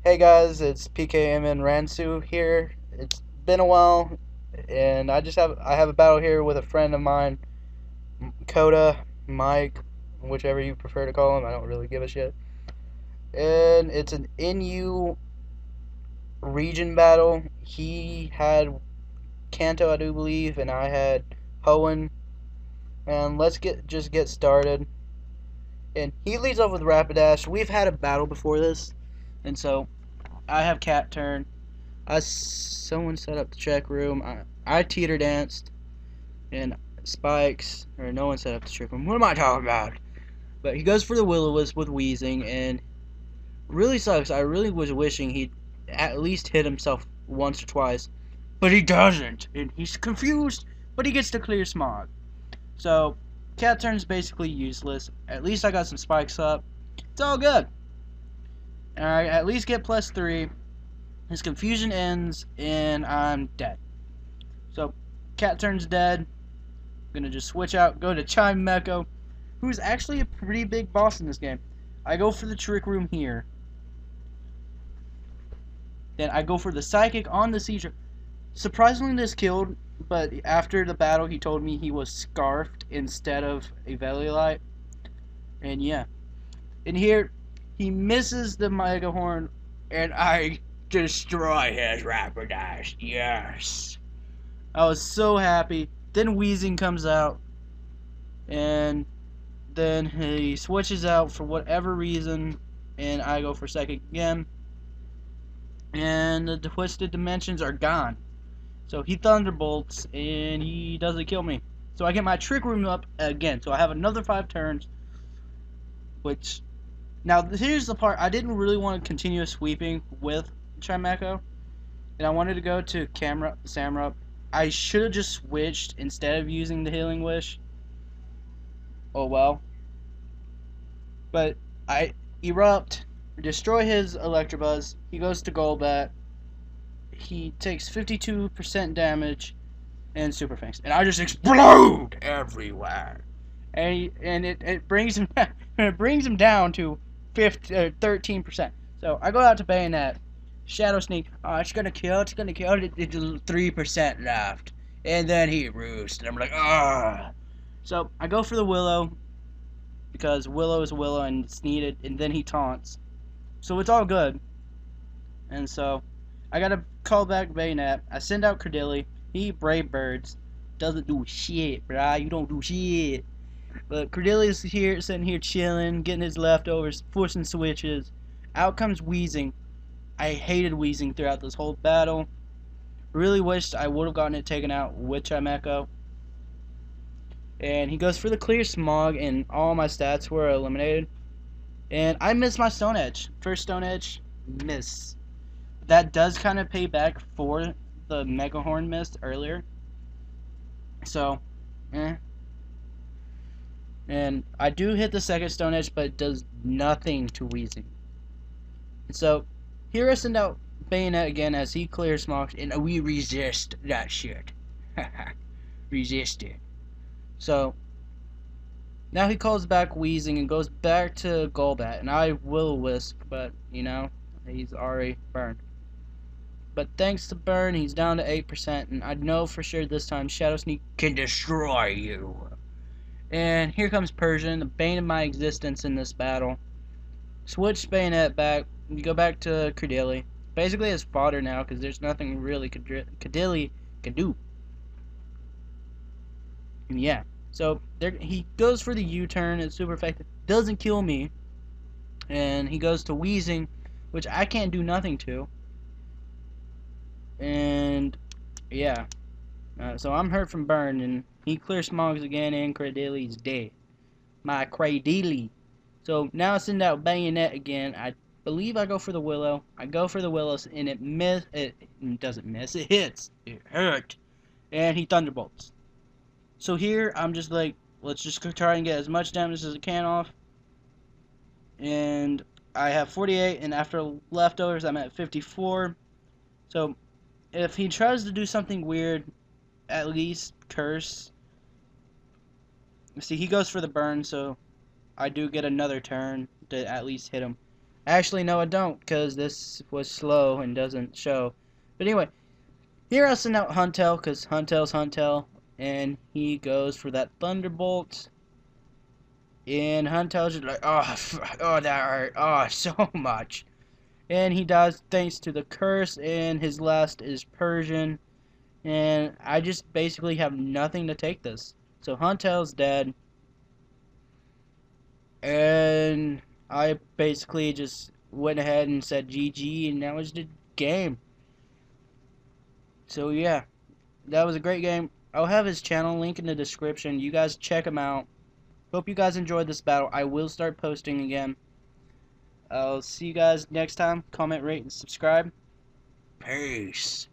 Hey guys, it's PKM and Ransu here. It's been a while, and I have a battle here with a friend of mine, Coda, Mike, whichever you prefer to call him. I don't really give a shit. And it's an NU region battle. He had Kanto, I do believe, and I had Hoenn. And let's get started. And he leads off with Rapidash. We've had a battle before this, and so I have Cat turn. Someone set up the check room. I teeter danced and spikes, or no one set up the trick room. What am I talking about? But he goes for the Will-O-Wisp with Wheezing, and really sucks. I really was wishing he'd at least hit himself once or twice, but he doesn't, and he's confused. But he gets to clear Smog. So Cat turn's basically useless. At least I got some spikes up. It's all good. I at least get +3. His confusion ends, and I'm dead. So, Cat turns dead. Gonna just switch out, go to Chime Meko, who's actually a pretty big boss in this game. I go for the Trick Room here. Then I go for the Psychic on the Seizure. Surprisingly, this killed, but after the battle, he told me he was Scarfed instead of a Velliolite. And yeah. And here, he misses the Mega Horn, and I destroy his Rapidash. Yes. I was so happy. Then Wheezing comes out, and then he switches out for whatever reason, and I go for second again, and the Twisted Dimensions are gone. So he Thunderbolts, and he doesn't kill me. So I get my Trick Room up again. So I have another 5 turns, which... Now, here's the part. I didn't really want to continue sweeping with Chimecho, and I wanted to go to Samra. I should have just switched instead of using the Healing Wish. Oh well. But I erupt, destroy his Electabuzz. He goes to Golbat. He takes 52% damage and Super Fangs, and I just explode everywhere. And it brings him it brings him down to 13%. So I go out to Bayonet. Shadow Sneak. Oh, it's gonna kill. It's gonna kill. It's 3% left, and then he roosts, and I'm like, ah. So I go for the Willow because Willow is Willow and it's needed, and then he taunts, so it's all good. And so I gotta call back Bayonet. I send out Credilli. He Brave Birds. Doesn't do shit, bruh. You don't do shit. But Cordelia's here, sitting here chilling, getting his leftovers, forcing switches. Out comes Wheezing. I hated Wheezing throughout this whole battle. Really wished I would have gotten it taken out with Chimecho. And he goes for the clear Smog, and all my stats were eliminated. And I missed my Stone Edge. First Stone Edge, miss. That does kind of pay back for the Mega Horn missed earlier. So, And I do hit the second Stone Edge, but it does nothing to Wheezing. And so, here I send out Bayonet again as he clears Smog, and we resist that shit. Resist it. So, now he calls back Wheezing and goes back to Golbat, and I Will-O-Wisp, but, you know, he's already burned. But thanks to Burn, he's down to 8%, and I know for sure this time Shadow Sneak can destroy you. And here comes Persian, the bane of my existence in this battle. Switch Bayonet back, you go back to Credilli. Basically it's fodder now, because there's nothing really Credilli can do. And yeah, so there, he goes for the U-turn, it's super effective. Doesn't kill me. And he goes to Wheezing, which I can't do nothing to. And yeah. So I'm hurt from Burn, and he clears Smogs again, and Credilli's dead. My Credilli. So now I send out Bayonet again. I believe I go for the Willow. I go for the Willows, and it doesn't miss. It hits. It hurt. And he Thunderbolts. So here I'm just like, let's just try and get as much damage as I can off. And I have 48, and after leftovers I'm at 54. So if he tries to do something weird, at least curse. See, he goes for the burn, so I do get another turn to at least hit him. Actually, no, I don't, because this was slow and doesn't show. But anyway, here I send out Huntel, because Huntel's Huntel, and he goes for that Thunderbolt. And Huntel's just like, oh, oh, that hurt, oh, so much. And he dies thanks to the curse, and his last is Persian. And I just basically have nothing to take this. So Huntel's dead. And I basically just went ahead and said GG, and that was the game. So yeah, that was a great game. I'll have his channel link in the description. You guys check him out. Hope you guys enjoyed this battle. I will start posting again. I'll see you guys next time. Comment, rate, and subscribe. Peace.